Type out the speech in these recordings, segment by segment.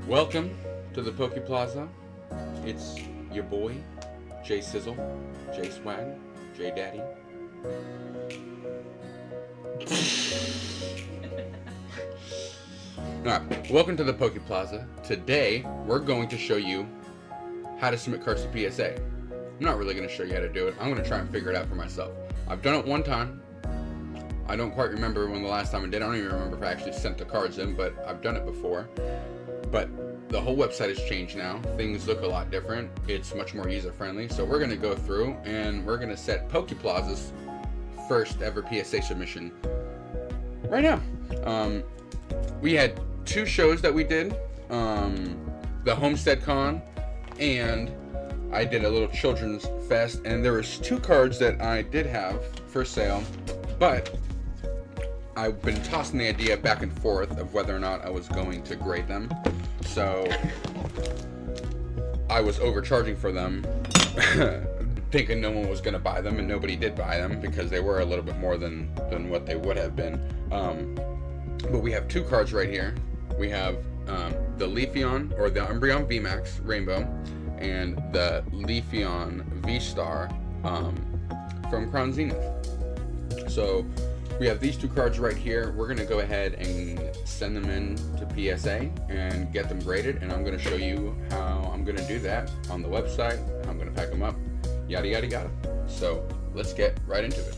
Welcome to the Poke Plaza. It's your boy, J Sizzle, J Swag, J Daddy. Alright, welcome to the Poke Plaza. Today, we're going to show you how to submit cards to PSA. I'm not really going to show you how to do it. I'm going to try and figure it out for myself. I've done it one time. I don't quite remember when the last time I did. I don't even remember if I actually sent the cards in, but I've done it before. But the whole website has changed now. Things look a lot different. It's much more user-friendly. So we're going to go through and we're going to set Poke Plaza's first ever PSA submission right now. We had two shows that we did. The Homestead Con, and I did a little children's fest, and there was two cards that I did have for sale, but I've been tossing the idea back and forth of whether or not I was going to grade them. So I was overcharging for them, thinking no one was going to buy them, and nobody did buy them because they were a little bit more than what they would have been. But we have two cards right here. We have the Leafeon, or the Umbreon VMAX Rainbow, and the Leafeon V-Star from Crown Zenith. So we have these two cards right here. We're going to go ahead and send them in to PSA and get them graded, and I'm going to show you how I'm going to do that on the website, how I'm going to pack them up, yada yada yada. So let's get right into it.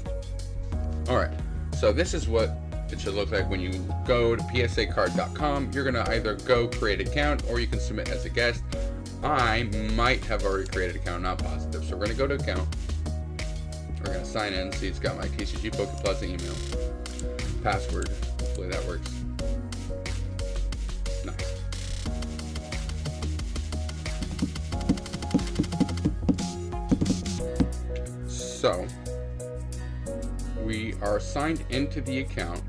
Alright, so this is what it should look like when you go to psacard.com. You're going to either go create an account, or you can submit as a guest. I might have already created an account, not positive. So we're going to go to account. We're going to sign in. See, it's got my TCG Poke Plaza email. Password. Hopefully that works. Nice. So we are signed into the account.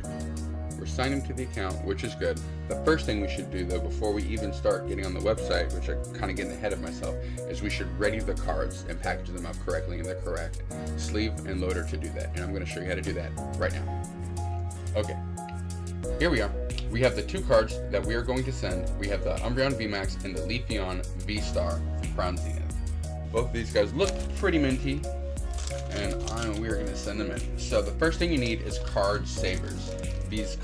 We're signed into the account, which is good. The first thing we should do, though, before we even start getting on the website, which I'm kind of getting ahead of myself, is we should ready the cards and package them up correctly in the correct sleeve and loader to do that. And I'm going to show you how to do that right now. Okay, here we are. We have the two cards that we are going to send. We have the Umbreon VMAX and the Leafeon V-Star from Crown Zenith. Both of these guys look pretty minty, and we are going to send them in. So the first thing you need is card savers. These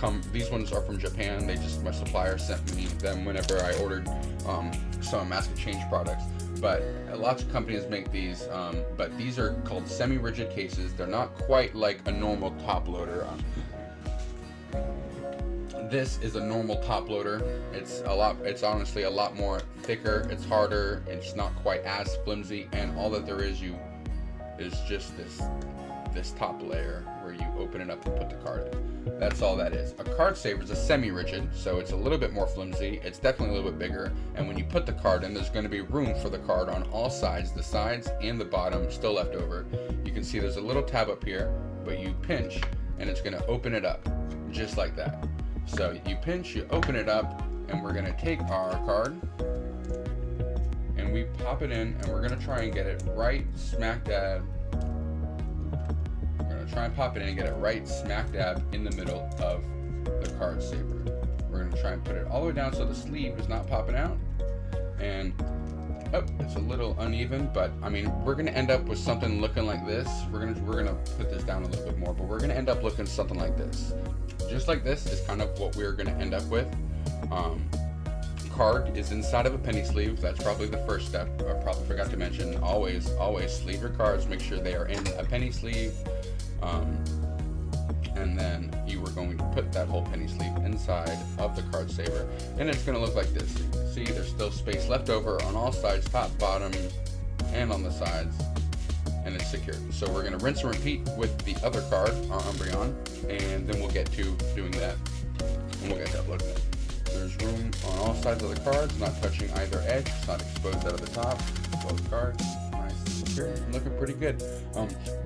ones are from Japan. My supplier sent me them whenever I ordered some Mask Exchange products. But lots of companies make these, but these are called semi-rigid cases. They're not quite like a normal top loader. This is a normal top loader. It's honestly a lot more thicker. It's harder. It's not quite as flimsy, and all that there is just this top layer where you open it up and put the card in. That's all that is. A card saver is a semi-rigid, so it's a little bit more flimsy. It's definitely a little bit bigger, and when you put the card in, there's going to be room for the card on all sides. The sides and the bottom still left over. You can see there's a little tab up here, but you pinch and it's going to open it up just like that. So you pinch, you open it up, and we're going to take our card and we pop it in, and we're going to try and get it right smack dab. Try and pop it in and get it right smack dab in the middle of the card saver. We're going to try and put it all the way down so the sleeve is not popping out. And it's a little uneven, but I mean, we're going to end up with something looking like this. We're going to put this down a little bit more, but we're going to end up looking something like this. Just like this is kind of what we're going to end up with. Card is inside of a penny sleeve. That's probably the first step. I probably forgot to mention, always sleeve your cards. Make sure they are in a penny sleeve. And then you are going to put that whole penny sleeve inside of the card saver, and it's going to look like this. So you can see there's still space left over on all sides, top, bottom, and on the sides, and it's secured. So we're going to rinse and repeat with the other card, our Umbreon, and then we'll get to doing that, and we'll get to uploading it. There's room on all sides of the cards, not touching either edge. It's not exposed out of the top. Both cards. Looking pretty good.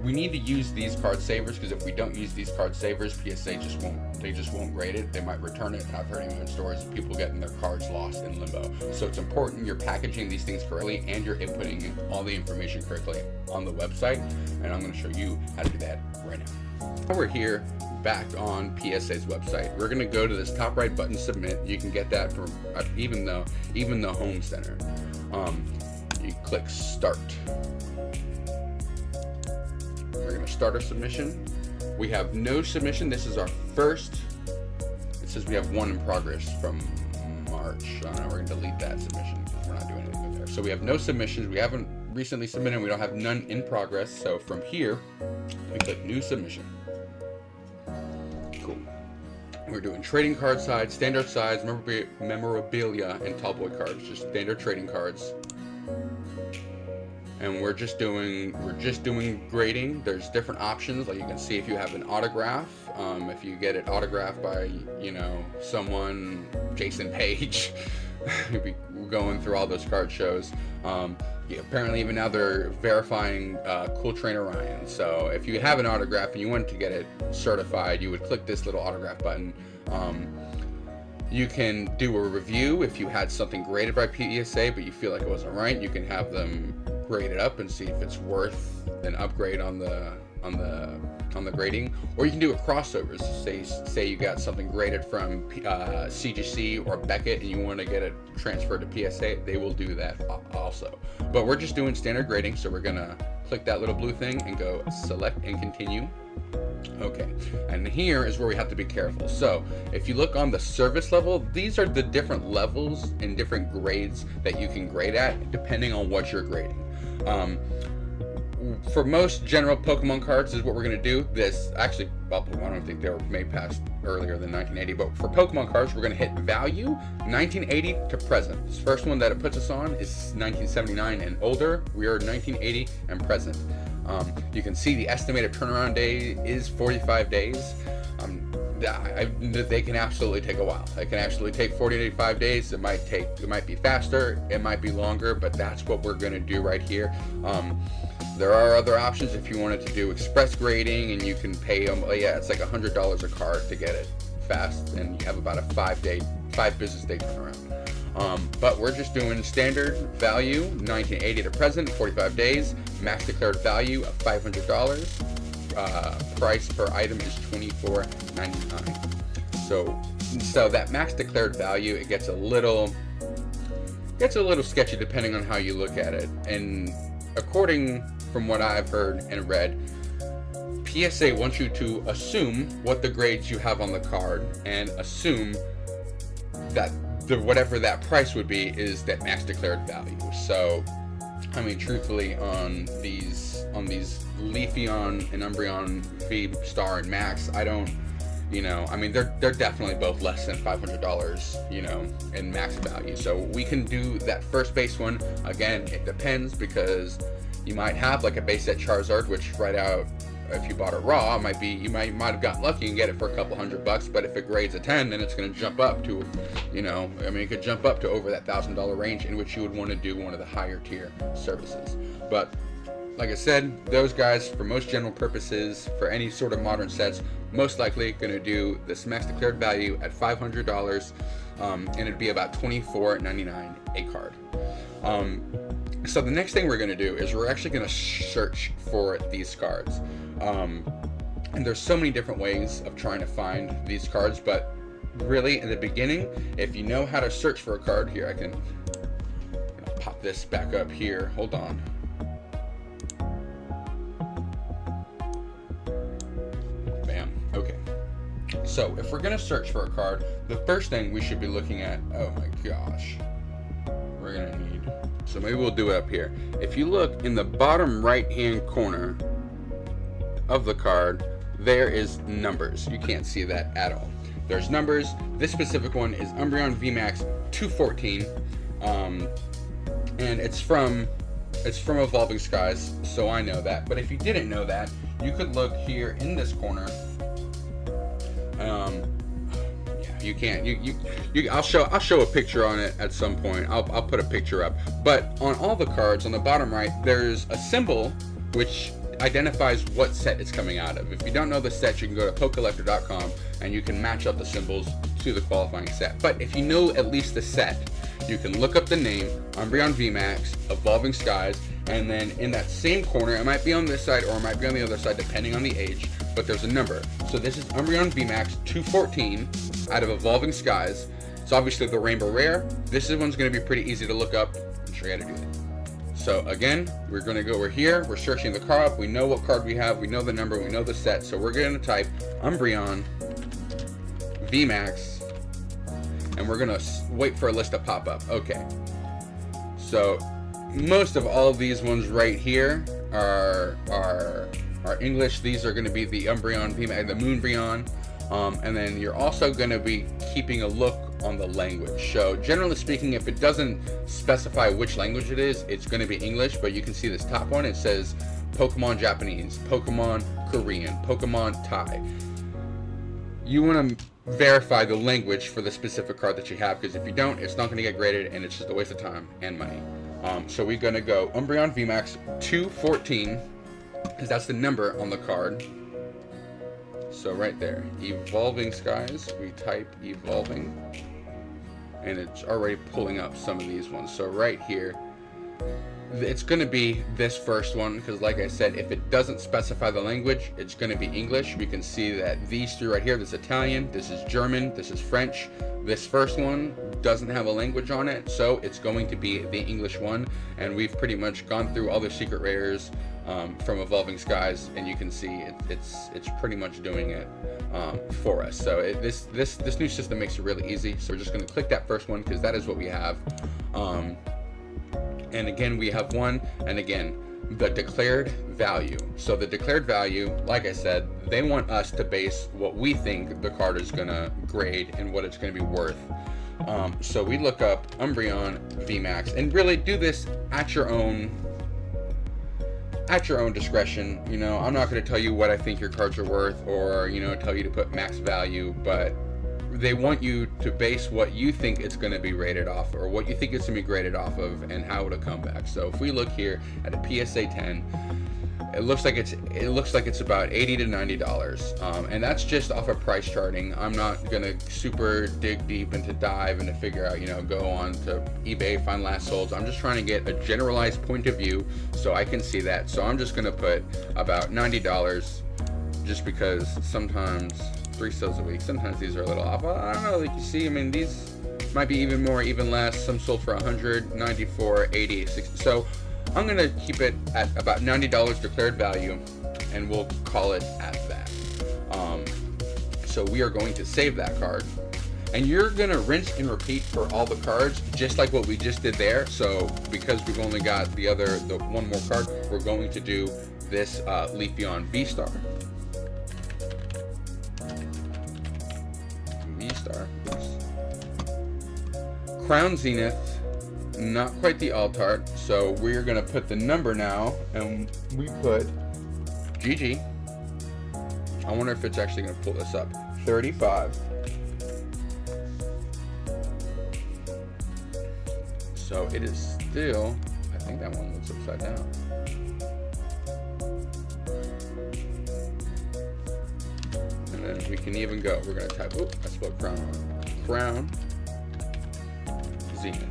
We need to use these card savers, because if we don't use these card savers, PSA just won't grade it. They might return it. I've heard even stories of people getting their cards lost in limbo. So it's important you're packaging these things correctly and you're inputting all the information correctly on the website, and I'm going to show you how to do that right now. Now we're here back on PSA's website. We're gonna go to this top right button, submit. You can get that from even the home center. You click start. We're gonna start our submission. We have no submission. This is our first. It says we have one in progress from March. I don't know, we're gonna delete that submission because we're not doing anything with there. So we have no submissions. We haven't recently submitted. We don't have none in progress. So from here, we click new submission. Cool. We're doing trading card size, standard size, memorabilia, and tall boy cards. Just standard trading cards. And we're just doing grading. There's different options, like you can see if you have an autograph, if you get it autographed by, you know, someone, Jason Page. We'll be going through all those card shows. Apparently even now they're verifying Cool Trainer Ryan. So if you have an autograph and you want to get it certified, you would click this little autograph button. You can do a review if you had something graded by PSA but you feel like it wasn't right. You can have them grade it up and see if it's worth an upgrade on the grading, or you can do a crossovers. Say you got something graded from CGC or Beckett and you want to get it transferred to PSA, they will do that also. But we're just doing standard grading, so we're gonna click that little blue thing and go select and continue. Okay, and here is where we have to be careful. So if you look on the service level, these are the different levels and different grades that you can grade at depending on what you're grading. For most general Pokemon cards is what we're going to do. This actually, well, I don't think they were made past earlier than 1980, but for Pokemon cards we're going to hit value 1980 to present. This first one that it puts us on is 1979 and older. We are 1980 and present. You can see the estimated turnaround day is 45 days. They can absolutely take a while. It can actually take 40 to 85 days. It might be faster, it might be longer, but that's what we're going to do right here. There are other options if you wanted to do express grading, and you can pay them. Yeah, it's like $100 a card to get it fast, and you have about a 5 business day turnaround. But we're just doing standard value, 1980 to present, 45 days. Max declared value of $500. Price per item is $24.99. So that max declared value, it gets a little sketchy depending on how you look at it. And according from what I've heard and read, PSA wants you to assume what the grades you have on the card and assume that whatever that price would be is that max declared value. So I mean, truthfully, on these Leafeon and Umbreon V Star and Max, I don't, you know, I mean, they're definitely both less than $500, you know, in max value. So we can do that first base one. Again, it depends, because you might have like a base set Charizard, which right out, if you bought it raw, you might have gotten lucky and get it for a couple $100. But if it grades a 10, then it's going to jump up to, you know, I mean, it could jump up to over that $1,000 range, in which you would want to do one of the higher tier services. But like I said, those guys, for most general purposes, for any sort of modern sets, most likely going to do this max declared value at $500, and it'd be about $24.99 a card. So the next thing we're going to do is we're actually going to search for these cards. And there's so many different ways of trying to find these cards, but really in the beginning, if you know how to search for a card, here I can pop this back up here. Hold on. Bam. Okay. So if we're going to search for a card, the first thing we should be looking at, oh my gosh, we're going to need, so maybe we'll do it up here. If you look in the bottom right hand corner of the card, there is numbers. You can't see that at all. There's numbers. This specific one is Umbreon VMAX 214, and it's from Evolving Skies, so I know that. But if you didn't know that, you could look here in this corner. You can't. I'll show a picture on it at some point. I'll put a picture up. But on all the cards on the bottom right, there's a symbol which identifies what set it's coming out of. If you don't know the set, you can go to pokecollector.com and you can match up the symbols to the qualifying set. But if you know at least the set, you can look up the name, Umbreon VMAX, Evolving Skies, and then in that same corner, it might be on this side or it might be on the other side depending on the age, but there's a number. So this is Umbreon VMAX 214 out of Evolving Skies. It's obviously the Rainbow Rare. This one's going to be pretty easy to look up. I'm sure you how to do that. So again, we're here, we're searching the card up, we know what card we have, we know the number, we know the set, so we're going to type Umbreon VMAX, and we're going to wait for a list to pop up. Okay, so most of all of these ones right here are English. These are going to be the Umbreon VMAX, the Moonbreon, and then you're also going to be keeping a look on the language. So generally speaking, if it doesn't specify which language it is, it's going to be English, but you can see this top one, it says Pokemon Japanese, Pokemon Korean, Pokemon Thai. You want to verify the language for the specific card that you have, because if you don't, it's not going to get graded and it's just a waste of time and money. So we're going to go Umbreon VMAX 214, because that's the number on the card. So right there, Evolving Skies, we type Evolving, and it's already pulling up some of these ones. So right here, it's going to be this first one, because like I said, if it doesn't specify the language, it's going to be English. We can see that these three right here, this is Italian, this is German, this is French. This first one doesn't have a language on it, so it's going to be the English one. And we've pretty much gone through all the secret rares from Evolving Skies, and you can see it's pretty much doing it for us. So this new system makes it really easy. So we're just going to click that first one, because that is what we have. And again, we have one, and again, the declared value. So the declared value, like I said, they want us to base what we think the card is gonna grade and what it's gonna be worth. So we look up Umbreon VMAX, and really do this at your own discretion. You know, I'm not going to tell you what I think your cards are worth, or, you know, tell you to put max value, but they want you to base what you think it's going to be rated off, or what you think it's going to be graded off of, and how it'll come back. So if we look here at a PSA 10, it looks like it's about $80 to $90, and that's just off of price charting. I'm not gonna super dig deep into dive and to figure out, you know, go on to eBay, find last solds. I'm just trying to get a generalized point of view so I can see that. So I'm just gonna put about $90, just because sometimes 3 sales a week, sometimes these are a little off. I don't know, like you see, I mean, these might be even more, even less. Some sold for 100, 94, 80, 60. So I'm gonna keep it at about $90 declared value, and we'll call it at that. So we are going to save that card, and you're gonna rinse and repeat for all the cards, just like what we just did there. So because we've only got the one more card, we're going to do this Leafeon V-Star. V-Star. Crown Zenith. Not quite the Altart, so we're gonna put the number now, and we put GG. I wonder if it's actually gonna pull this up. 35. So it is still, I think that one looks upside down. And then we can even go, we're gonna type, oh, I spelled crown wrong. Crown Zenith.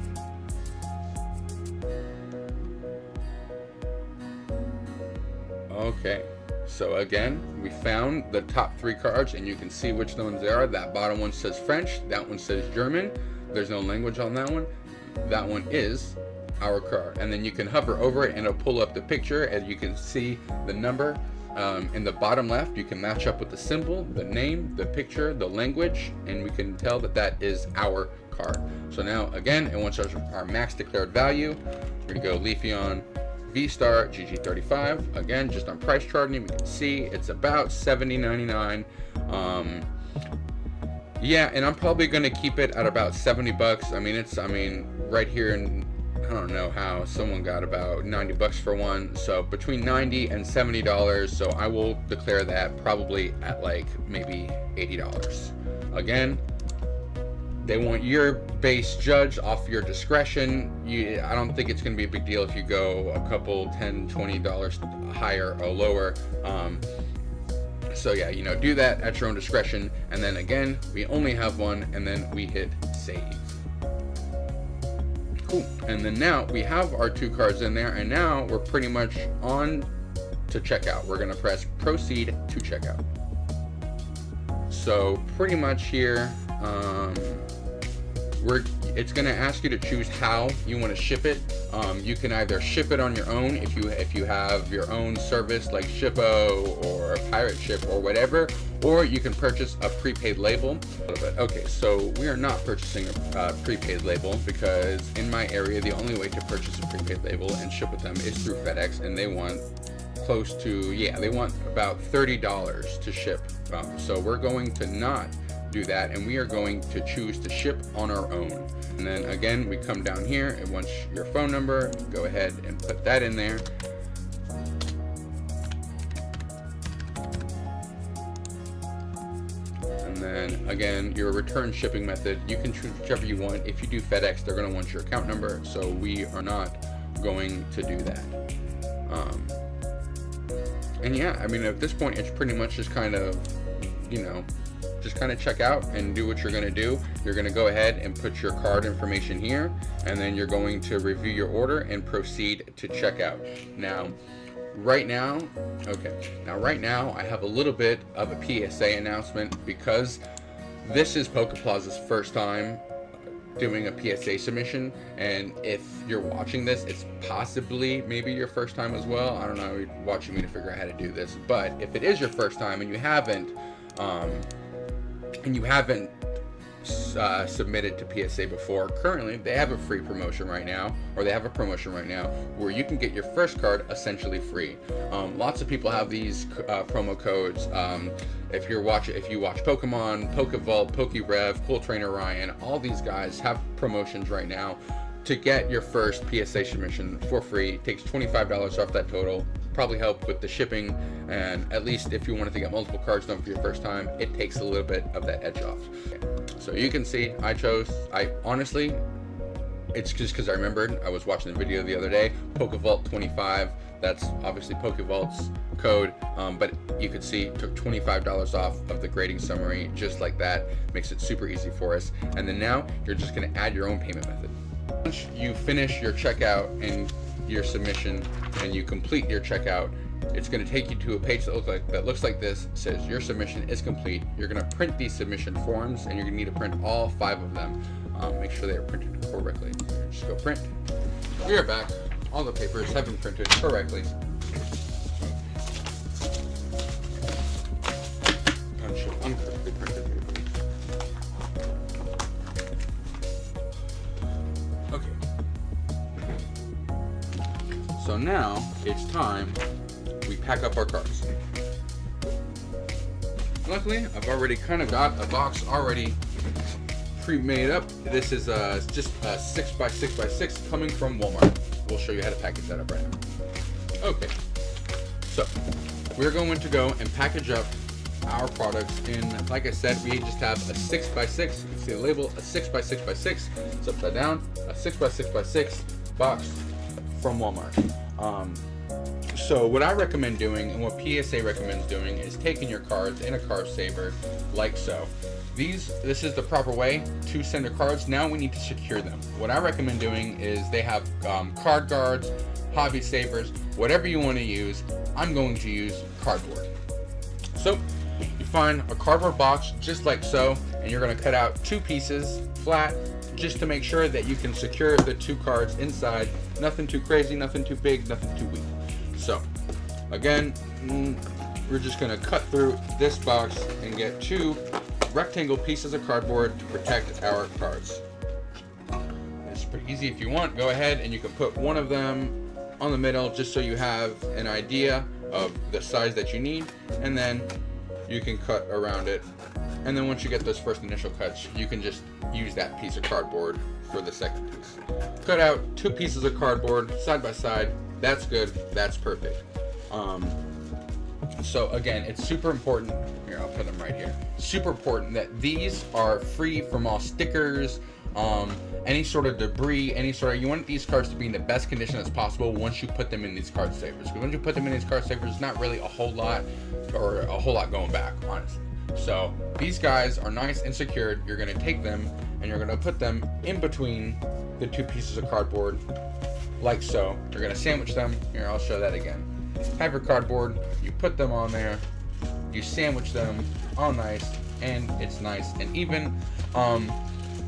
Okay, so again, we found the top 3 cards, and you can see which ones they are. That bottom one says French, that one says German. There's no language on that one. That one is our card. And then you can hover over it, and it'll pull up the picture, and you can see the number. In the bottom left, you can match up with the symbol, the name, the picture, the language, and we can tell that that is our card. So now, again, it wants our max declared value. We're gonna go Leafeon V-Star GG35, again, just on price charting, we can see it's about $70.99. Yeah, and I'm probably gonna keep it at about $70. I mean, right here, and I don't know how someone got about $90 for one. So between $90 and $70. So I will declare that probably at like maybe $80. Again, they want your base judge off your discretion. I don't think it's going to be a big deal if you go a couple $10, $20 higher or lower. So yeah, you know, do that at your own discretion. And then again, we only have one, and then we hit save. Cool. And then now we have our 2 cards in there, and now we're pretty much on to checkout. We're gonna press proceed to checkout. So pretty much here, it's going to ask you to choose how you want to ship it. You can either ship it on your own if you have your own service like Shippo or Pirate Ship or whatever, or you can purchase a prepaid label. Okay, so we are not purchasing a prepaid label because in my area the only way to purchase a prepaid label and ship with them is through FedEx, and they want close to, they want about $30 to ship. So we're going to not do that, and we are going to choose to ship on our own. And then again, we come down here, and once your phone number, go ahead and put that in there. And then again, your return shipping method, you can choose whichever you want. If you do FedEx, they're going to want your account number, so we are not going to do that. And yeah, I mean, at this point, it's pretty much just kind of, just kind of check out and do what you're going to do. You're going to go ahead and put your card information here, and then you're going to review your order and proceed to checkout. Now, right now, I have a little bit of a PSA announcement because this is PokePlaza's first time doing a PSA submission, and if you're watching this, it's possibly maybe your first time as well. I don't know, you're watching me to figure out how to do this, but if it is your first time and you haven't submitted to PSA before, currently they have a free promotion right now, or they have a promotion right now where you can get your first card essentially free. Lots of people have these promo codes. If you watch Pokemon, Pokevault, PokeRev, Cool Trainer Ryan, all these guys have promotions right now to get your first PSA submission for free. It takes $25 off that total. Probably help with the shipping, and at least if you wanted to get multiple cards done for your first time, it takes a little bit of that edge off. So you can see I honestly, it's just because I remembered I was watching the video the other day, Pokevault 25, that's obviously PokeVault's code, but you could see it took $25 off of the grading summary just like that. Makes it super easy for us. And then now you're just going to add your own payment method. Once you finish your checkout and your submission and you complete your checkout, it's going to take you to a page that looks like this. It says your submission is complete. You're going to print these submission forms, and you're going to need to print all 5 of them. Make sure they are printed correctly. Just go print. We are back. All the papers have been printed correctly. Uncorrectly printed papers. Okay. So now it's time we pack up our cards. Luckily, I've already kind of got a box already pre-made up. This is just a 6x6x6 coming from Walmart. We'll show you how to package that up right now. Okay, so we're going to go and package up our products in, like I said, we just have a 6x6. You can see the label, a 6x6x6. It's upside down, a 6x6x6 box from Walmart. So what I recommend doing, and what PSA recommends doing, is taking your cards in a card saver, like so. This is the proper way to send your cards. Now we need to secure them. What I recommend doing is they have card guards, hobby savers, whatever you want to use. I'm going to use cardboard. So you find a cardboard box just like so, and you're going to cut out 2 pieces flat just to make sure that you can secure the 2 cards inside. Nothing too crazy, nothing too big, nothing too weak. So again, we're just going to cut through this box and get 2 rectangle pieces of cardboard to protect our cards. It's pretty easy. If you want, go ahead and you can put one of them on the middle just so you have an idea of the size that you need, and then you can cut around it. And then once you get those first initial cuts, you can just use that piece of cardboard for the second piece. Cut out 2 pieces of cardboard side by side. That's good. That's perfect. So again, it's super important. Here, I'll put them right here. Super important that these are free from all stickers, any sort of debris, you want these cards to be in the best condition as possible once you put them in these card savers. Because once you put them in these card savers, it's not really a whole lot going back, honestly. So these guys are nice and secured. You're going to take them and you're going to put them in between the 2 pieces of cardboard, like so. You're going to sandwich them. Here, I'll show that again. have your cardboard, you put them on there, you sandwich them all nice, and it's nice and even.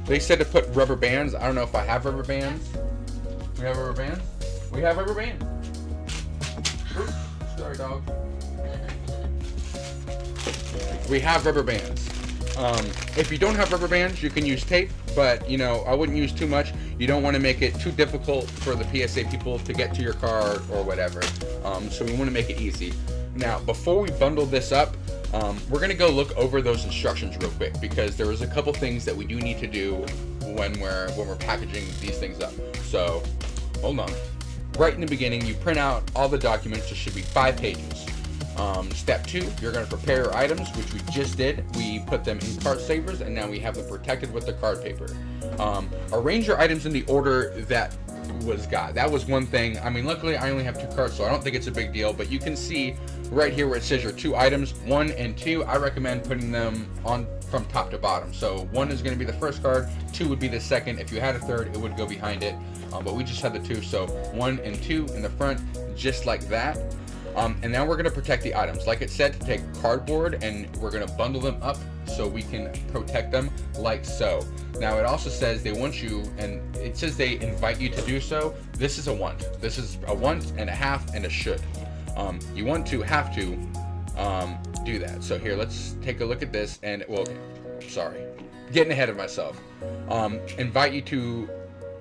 They said to put rubber bands. I don't know if I have rubber bands. We have rubber bands? We have rubber bands. Oops, sorry, dog. We have rubber bands. If you don't have rubber bands, you can use tape, but you know, I wouldn't use too much. You don't want to make it too difficult for the PSA people to get to your card or whatever. So we want to make it easy. Now, before we bundle this up, we're gonna go look over those instructions real quick, because there was a couple things that we do need to do when we're packaging these things up. So hold on. Right in the beginning, you print out all the documents. There should be 5 pages. Step 2, you're going to prepare your items, which we just did. We put them in card savers, and now we have them protected with the card paper. Arrange your items in the order that was got. That was one thing. I mean, luckily I only have 2 cards, so I don't think it's a big deal, but you can see right here where it says your 2 items, 1 and 2, I recommend putting them on from top to bottom. So 1 is going to be the first card, 2 would be the second. If you had a third, it would go behind it, but we just had the 2, so 1 and 2 in the front, just like that. And now we're going to protect the items. Like it said, to take cardboard and we're going to bundle them up so we can protect them like so. Now it also says they want you, and it says they invite you to do so. This is a want. This is a want and a have and a should. You want to, have to do that. So here, let's take a look at this, and well, sorry, getting ahead of myself. Invite you to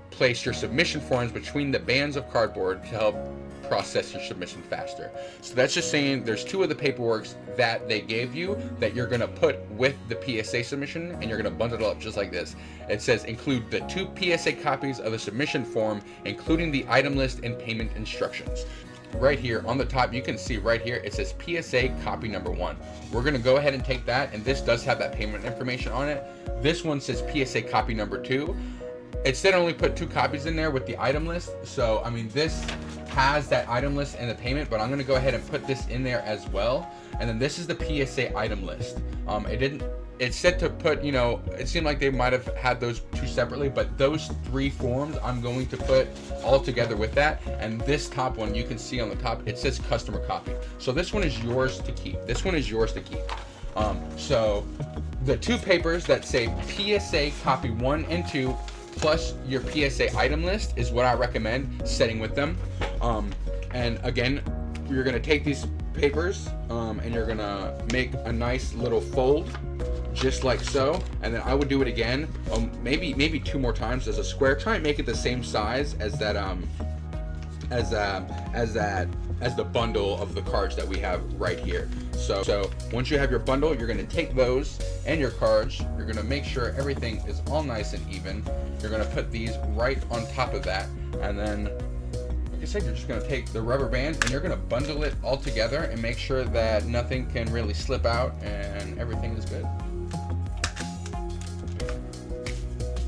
place your submission forms between the bands of cardboard to help process your submission faster. So that's just saying there's 2 of the paperworks that they gave you that you're going to put with the PSA submission, and you're going to bundle it up just like this. It says include the 2 PSA copies of the submission form, including the item list and payment instructions. Right here on the top, you can see right here it says PSA copy number 1. We're going to go ahead and take that, and this does have that payment information on it. This one says PSA copy number 2. It said only put 2 copies in there with the item list, so I mean, this has that item list and the payment, but I'm going to go ahead and put this in there as well. And then this is the PSA item list. It said to put, you know, it seemed like they might have had those 2 separately, but those 3 forms I'm going to put all together with that. And this top one, you can see on the top, it says customer copy. So this one is yours to keep. This one is yours to keep. So the 2 papers that say PSA copy 1 and 2 plus your PSA item list is what I recommend setting with them. And again, you're going to take these papers and you're going to make a nice little fold just like so, and then I would do it again, maybe 2 more times as a square. Try and make it the same size as that as the bundle of the cards that we have right here. So once you have your bundle, you're going to take those and your cards, you're going to make sure everything is all nice and even. You're going to put these right on top of that, and then like I said, you're just going to take the rubber band and you're going to bundle it all together and make sure that nothing can really slip out and everything is good.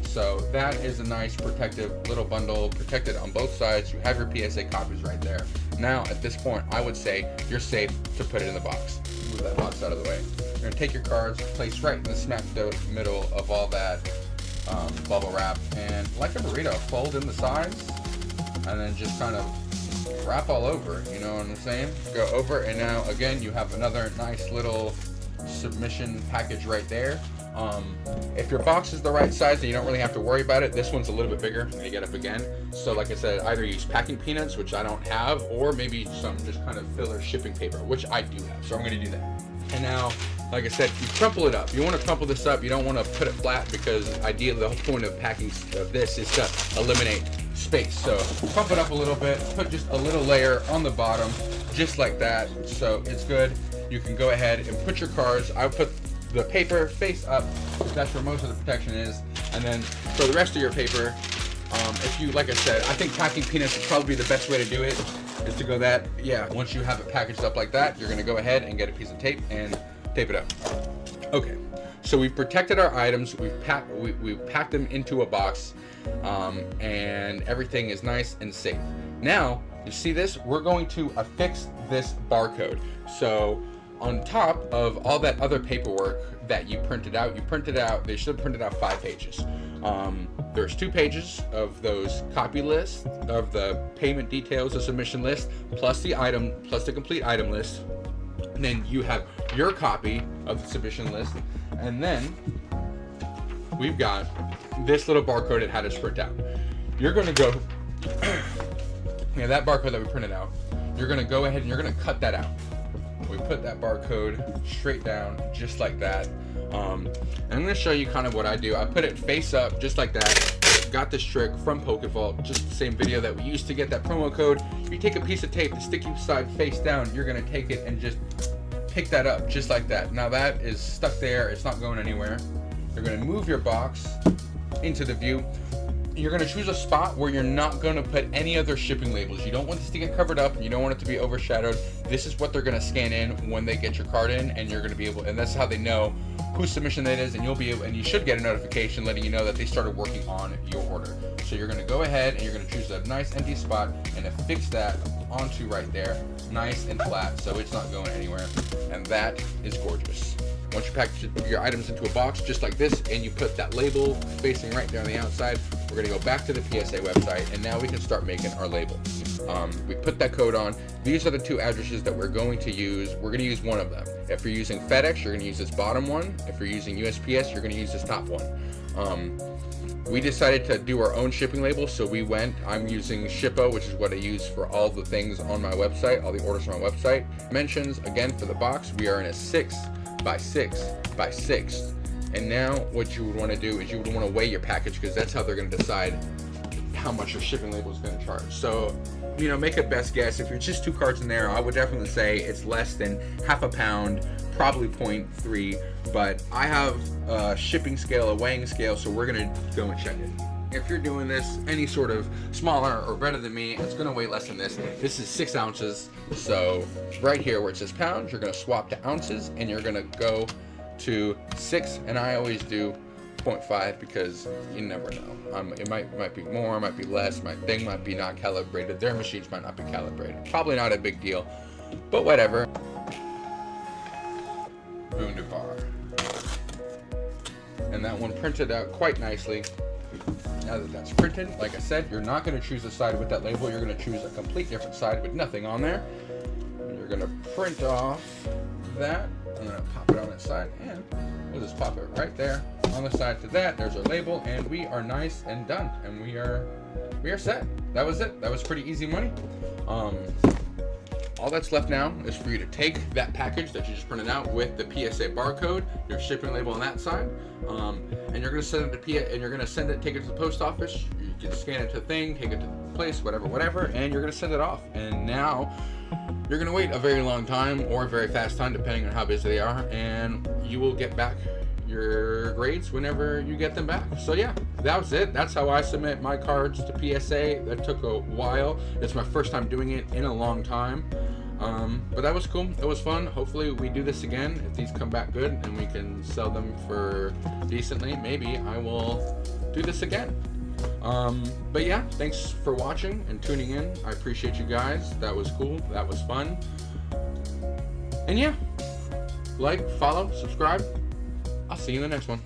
So that is a nice protective little bundle, protected on both sides. You have your PSA copies right there. Now at this point, I would say you're safe to put it in the box. Move that box out of the way. You're going to take your cards, place right in the smack middle of all that bubble wrap, and like a burrito, fold in the sides and then just kind of wrap all over, you know what I'm saying? Go over, and now again you have another nice little submission package right there. If your box is the right size and you don't really have to worry about it, this one's a little bit bigger. Let me get up again. So like I said, either use packing peanuts, which I don't have, or maybe some just kind of filler shipping paper, which I do have, so I'm going to do that. And now, like I said, you crumple it up. You want to crumple this up. You don't want to put it flat, because ideally the whole point of packing of this is to eliminate space. So crumple it up a little bit, put just a little layer on the bottom, just like that, so it's good. You can go ahead and put your cards. I put the paper face up, that's where most of the protection is, and then for the rest of your paper, if you, like I said, I think packing peanuts would probably be the best way to do it, is to go that, yeah, once you have it packaged up like that, you're gonna go ahead and get a piece of tape and tape it up. Okay, so we've protected our items, we've packed them into a box, and everything is nice and safe. Now, you see this? We're going to affix this barcode. So on top of all that other paperwork that you printed out, they should have printed out 5 pages. There's 2 pages of those copy lists of the payment details, the submission list, plus the complete item list. And then you have your copy of the submission list. And then we've got this little barcode it had us print out. You're going to go, that barcode that we printed out, you're going to go ahead and you're going to cut that out. We put that barcode straight down, just like that. And I'm going to show you kind of what I do. I put it face up, just like that. Got this trick from PokeVault, just the same video that we used to get that promo code. You take a piece of tape, the sticky side face down, you're going to take it and just pick that up, just like that. Now that is stuck there, it's not going anywhere. You're going to move your box into the view. You're going to choose a spot where you're not going to put any other shipping labels. You don't want this to get covered up. You don't want it to be overshadowed. This is what they're going to scan in when they get your card in, and you're going to be able, and that's how they know whose submission that is, and you'll be able, and you should get a notification letting you know that they started working on your order. So you're going to go ahead and you're going to choose a nice empty spot and affix that onto right there, nice and flat, so it's not going anywhere. And that is gorgeous. Once you package your items into a box just like this and you put that label facing right there on the outside, we're going to go back to the PSA website, and now we can start making our label. We put that code on. These are the 2 addresses that we're going to use. We're going to use one of them. If you're using FedEx, you're going to use this bottom one. If you're using USPS, you're going to use this top one. We decided to do our own shipping label, so I'm using Shippo, which is what I use for all the things on my website, all the orders on my website. Dimensions, again, for the box, we are in a 6x6x6. And now what you would want to do is you would want to weigh your package, because that's how they're going to decide how much your shipping label is going to charge. So, make a best guess. If it's just 2 cards in there, I would definitely say it's less than half a pound, probably 0.3. But I have a shipping scale, a weighing scale, so we're going to go and check it. If you're doing this any sort of smaller or better than me, it's going to weigh less than this. This is 6 ounces. So right here where it says pounds, you're going to swap to ounces, and you're going to go to 6, and I always do 0.5 because you never know. It might be more, might be less, my thing might be not calibrated, their machines might not be calibrated. Probably not a big deal, but whatever. Wunderbar. And that one printed out quite nicely. Now that that's printed, like I said, you're not going to choose a side with that label. You're going to choose a complete different side with nothing on there. And you're going to print off that. I'm going to pop it on that side, and we'll just pop it right there on the side to that. There's our label, and we are nice and done, and we are set. That was it. That was pretty easy money. All that's left now is for you to take that package that you just printed out with the PSA barcode, your shipping label on that side, and you're going to send it to take it to the post office. You can scan it to the thing, take it to the place, whatever, and you're going to send it off. And now you're going to wait a very long time or a very fast time, depending on how busy they are, and you will get back your grades whenever you get them back. So yeah, that was it. That's how I submit my cards to PSA. That took a while. It's my first time doing it in a long time. But that was cool. It was fun. Hopefully we do this again. If these come back good and we can sell them for decently, maybe I will do this again. But yeah, thanks for watching and tuning in. I appreciate you guys. That was cool. That was fun. And yeah, like, follow, subscribe. I'll see you in the next one.